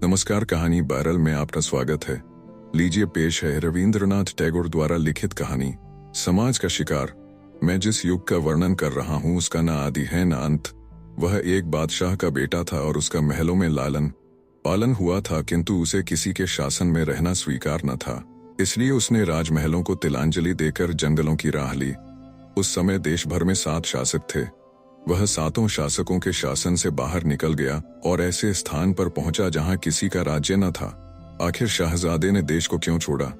नमस्कार, कहानी बैरल में आपका स्वागत है। लीजिए पेश है रविंद्रनाथ टैगोर द्वारा लिखित कहानी समाज का शिकार। मैं जिस युग का वर्णन कर रहा हूँ उसका न आदि है न अंत। वह एक बादशाह का बेटा था और उसका महलों में लालन पालन हुआ था, किंतु उसे किसी के शासन में रहना स्वीकार न था। इसलिए उसने राजमहलों को तिलांजलि देकर जंगलों की राह ली। उस समय देश भर में 7 शासक थे। वह 7 शासकों के शासन से बाहर निकल गया और ऐसे स्थान पर पहुंचा जहां किसी का राज्य न था। आखिर शहजादे ने देश को क्यों छोड़ा?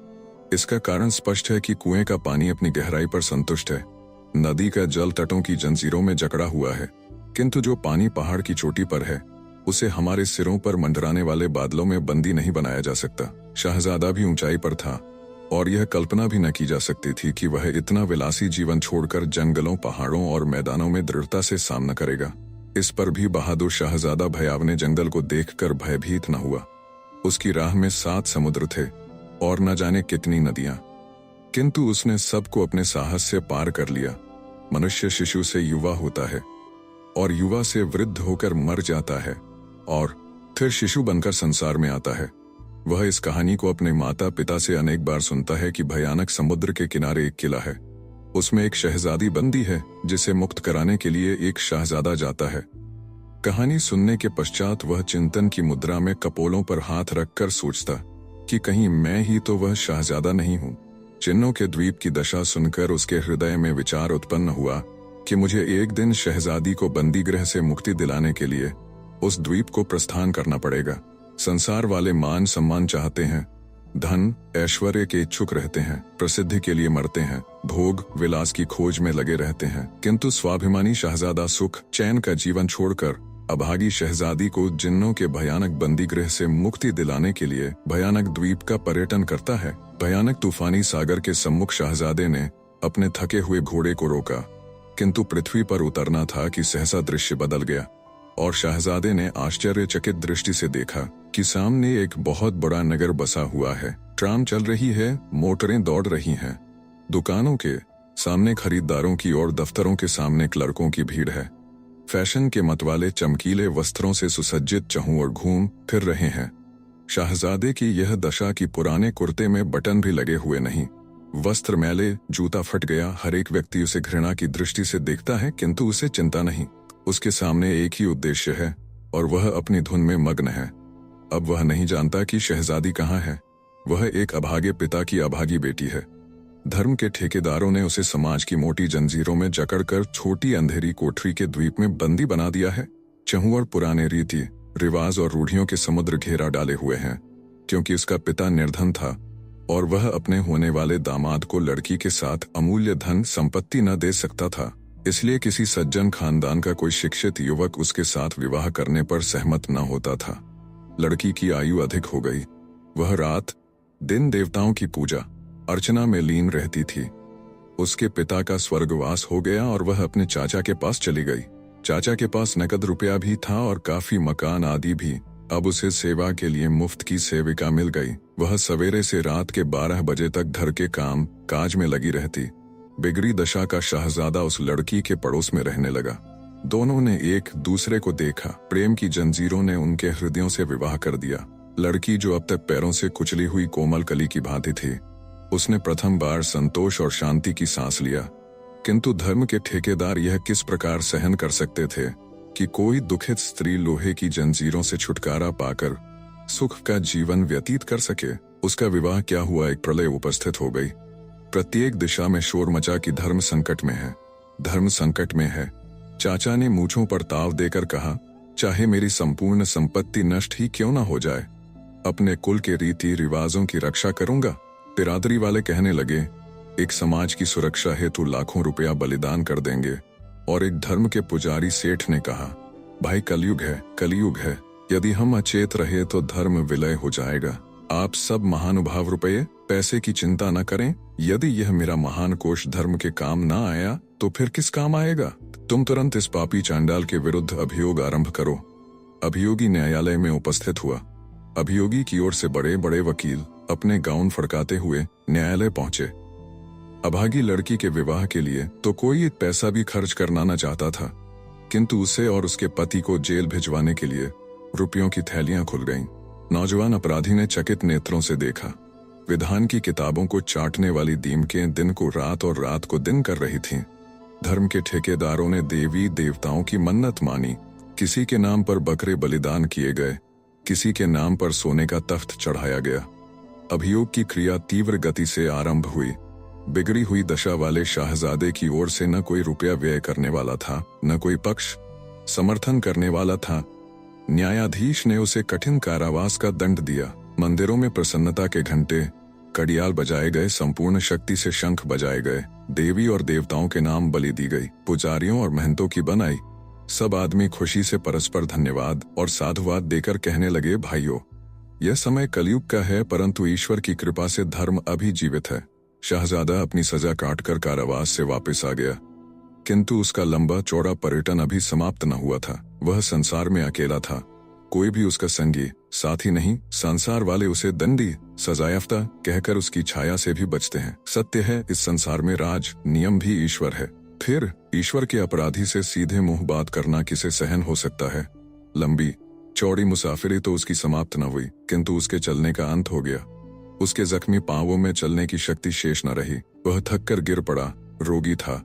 इसका कारण स्पष्ट है कि कुएं का पानी अपनी गहराई पर संतुष्ट है, नदी का जल तटों की जंजीरों में जकड़ा हुआ है, किंतु जो पानी पहाड़ की चोटी पर है उसे हमारे सिरों पर मंडराने वाले बादलों में बंदी नहीं बनाया जा सकता। शहजादा भी ऊंचाई पर था और यह कल्पना भी न की जा सकती थी कि वह इतना विलासी जीवन छोड़कर जंगलों, पहाड़ों और मैदानों में दृढ़ता से सामना करेगा। इस पर भी बहादुर शहजादा भयावने जंगल को देखकर भयभीत न हुआ। उसकी राह में 7 समुद्र थे और न जाने कितनी नदियां, किंतु उसने सबको अपने साहस से पार कर लिया। मनुष्य शिशु से युवा होता है और युवा से वृद्ध होकर मर जाता है और फिर शिशु बनकर संसार में आता है। वह इस कहानी को अपने माता पिता से अनेक बार सुनता है कि भयानक समुद्र के किनारे एक किला है, उसमें एक शहजादी बंदी है जिसे मुक्त कराने के लिए एक शहजादा जाता है। कहानी सुनने के पश्चात वह चिंतन की मुद्रा में कपोलों पर हाथ रखकर सोचता कि कहीं मैं ही तो वह शहजादा नहीं हूं। चिन्हों के द्वीप की दशा सुनकर उसके हृदय में विचार उत्पन्न हुआ कि मुझे एक दिन शहजादी को बंदी गृह से मुक्ति दिलाने के लिए उस द्वीप को प्रस्थान करना पड़ेगा। संसार वाले मान सम्मान चाहते हैं, धन ऐश्वर्य के इच्छुक रहते हैं, प्रसिद्धि के लिए मरते हैं, भोग विलास की खोज में लगे रहते हैं, किंतु स्वाभिमानी शहजादा सुख चैन का जीवन छोड़कर अभागी शहजादी को जिन्नों के भयानक बंदी गृह से मुक्ति दिलाने के लिए भयानक द्वीप का पर्यटन करता है। भयानक तूफानी सागर के सम्मुख शहजादे ने अपने थके हुए घोड़े को रोका, किंतु पृथ्वी पर उतरना था कि सहसा दृश्य बदल गया और शहजादे ने आश्चर्यचकित दृष्टि से देखा कि सामने एक बहुत बड़ा नगर बसा हुआ है। ट्राम चल रही है, मोटरें दौड़ रही हैं, दुकानों के सामने खरीदारों की और दफ्तरों के सामने क्लर्कों की भीड़ है। फैशन के मतवाले चमकीले वस्त्रों से सुसज्जित चहुं और घूम फिर रहे हैं। शहजादे की यह दशा कि पुराने कुर्ते में बटन भी लगे हुए नहीं, वस्त्र मैले, जूता फट गया। हर एक व्यक्ति उसे घृणा की दृष्टि से देखता है, किंतु उसे चिंता नहीं। उसके सामने एक ही उद्देश्य है और वह अपनी धुन में मग्न है। अब वह नहीं जानता कि शहजादी कहाँ है। वह एक अभागे पिता की अभागी बेटी है। धर्म के ठेकेदारों ने उसे समाज की मोटी जंजीरों में जकड़कर छोटी अंधेरी कोठरी के द्वीप में बंदी बना दिया है। चहुं और पुराने रीति रिवाज और रूढ़ियों के समुद्र घेरा डाले हुए हैं। क्योंकि उसका पिता निर्धन था और वह अपने होने वाले दामाद को लड़की के साथ अमूल्य धन संपत्ति न दे सकता था, इसलिए किसी सज्जन खानदान का कोई शिक्षित युवक उसके साथ विवाह करने पर सहमत न होता था। लड़की की आयु अधिक हो गई। वह रात दिन देवताओं की पूजा अर्चना में लीन रहती थी। उसके पिता का स्वर्गवास हो गया और वह अपने चाचा के पास चली गई। चाचा के पास नकद रुपया भी था और काफी मकान आदि भी। अब उसे सेवा के लिए मुफ्त की सेविका मिल गई। वह सवेरे से रात के 12 बजे तक घर के काम काज में लगी रहती। बिगड़ी दशा का शहजादा उस लड़की के पड़ोस में रहने लगा। दोनों ने एक दूसरे को देखा। प्रेम की जंजीरों ने उनके हृदयों से विवाह कर दिया। लड़की जो अब तक पैरों से कुचली हुई कोमल कली की भांति थी, उसने प्रथम बार संतोष और शांति की सांस लिया। किंतु धर्म के ठेकेदार यह किस प्रकार सहन कर सकते थे कि कोई दुखित स्त्री लोहे की जंजीरों से छुटकारा पाकर सुख का जीवन व्यतीत कर सके। उसका विवाह क्या हुआ, एक प्रलय उपस्थित हो गई। प्रत्येक दिशा में शोर मचा कि धर्म संकट में है, धर्म संकट में है। चाचा ने मूंछों पर ताव देकर कहा, चाहे मेरी संपूर्ण संपत्ति नष्ट ही क्यों न हो जाए, अपने कुल के रीति रिवाजों की रक्षा करूंगा। बिरादरी वाले कहने लगे, एक समाज की सुरक्षा हेतु लाखों रुपया बलिदान कर देंगे। और एक धर्म के पुजारी सेठ ने कहा, भाई कलयुग है, कलयुग है, यदि हम अचेत रहे तो धर्म विलय हो जाएगा। आप सब महानुभाव रुपये पैसे की चिंता न करें। यदि यह मेरा महान कोष धर्म के काम न आया तो फिर किस काम आएगा? तुम तुरंत इस पापी चांडाल के विरुद्ध अभियोग आरंभ करो। अभियोगी न्यायालय में उपस्थित हुआ। अभियोगी की ओर से बड़े बड़े वकील अपने गाउन फड़काते हुए न्यायालय पहुंचे। अभागी लड़की के विवाह के लिए तो कोई पैसा भी खर्च करना न चाहता था, किंतु उसे और उसके पति को जेल भिजवाने के लिए रुपयों की थैलियां खुल गईं। नौजवान अपराधी ने चकित नेत्रों से देखा। विधान की किताबों को चाटने वाली दीमकें दिन को रात और रात को दिन कर रही थीं। धर्म के ठेकेदारों ने देवी देवताओं की मन्नत मानी। किसी के नाम पर बकरे बलिदान किए गए, किसी के नाम पर सोने का तख्त चढ़ाया गया। अभियोग की क्रिया तीव्र गति से आरंभ हुई। बिगड़ी हुई दशा वाले शाहजादे की ओर से न कोई रुपया व्यय करने वाला था, न कोई पक्ष समर्थन करने वाला था। न्यायाधीश ने उसे कठिन कारावास का दंड दिया। मंदिरों में प्रसन्नता के घंटे, कड़ियाल बजाए गए, संपूर्ण शक्ति से शंख बजाए गए, देवी और देवताओं के नाम बलि दी गई, पुजारियों और महंतों की बनाई। सब आदमी खुशी से परस्पर धन्यवाद और साधुवाद देकर कहने लगे, भाइयों, यह समय कलयुग का है, परंतु ईश्वर की कृपा से धर्म अभी जीवित है। शाहजादा अपनी सजा काटकर कारावास से वापस आ गया, किंतु उसका लंबा चौड़ा पर्यटन अभी समाप्त न हुआ था। वह संसार में अकेला था, कोई भी उसका संगी साथी नहीं। संसार वाले उसे दंडी, सजायाफ्ता कहकर उसकी छाया से भी बचते हैं। सत्य है, इस संसार में राज नियम भी ईश्वर है। फिर ईश्वर के अपराधी से सीधे मुंह बात करना किसे सहन हो सकता है। लंबी चौड़ी मुसाफिरी तो उसकी समाप्त न हुई, किंतु उसके चलने का अंत हो गया। उसके जख्मी पांवों में चलने की शक्ति शेष न रही। वह थककर गिर पड़ा। रोगी था,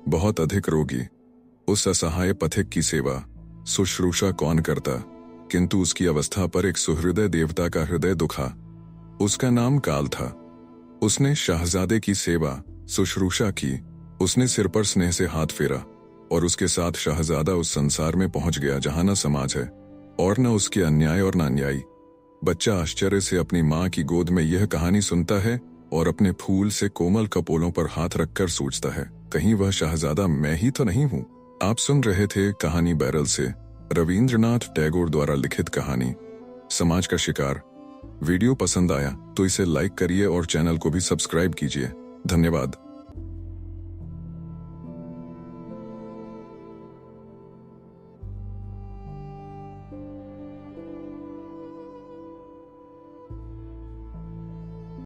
बहुत अधिक रोगी। उस असहाय पथिक की सेवा शुश्रूषा कौन करता, किंतु उसकी अवस्था पर एक सुहृदय देवता का हृदय दुखा। उसका नाम काल था। उसने शाहजादे की सेवा शुश्रूषा की। उसने सिर पर स्नेह से हाथ फेरा और उसके साथ शाहजादा उस संसार में पहुंच गया जहां न समाज है और न उसके अन्याय और न अन्यायी। बच्चा आश्चर्य से अपनी माँ की गोद में यह कहानी सुनता है और अपने फूल से कोमल कपोलों पर हाथ रखकर सोचता है, कहीं वह शाहजादा मैं ही तो नहीं हूँ। आप सुन रहे थे कहानी बैरल से, रविंद्रनाथ टैगोर द्वारा लिखित कहानी समाज का शिकार। वीडियो पसंद आया तो इसे लाइक करिए और चैनल को भी सब्सक्राइब कीजिए। धन्यवाद।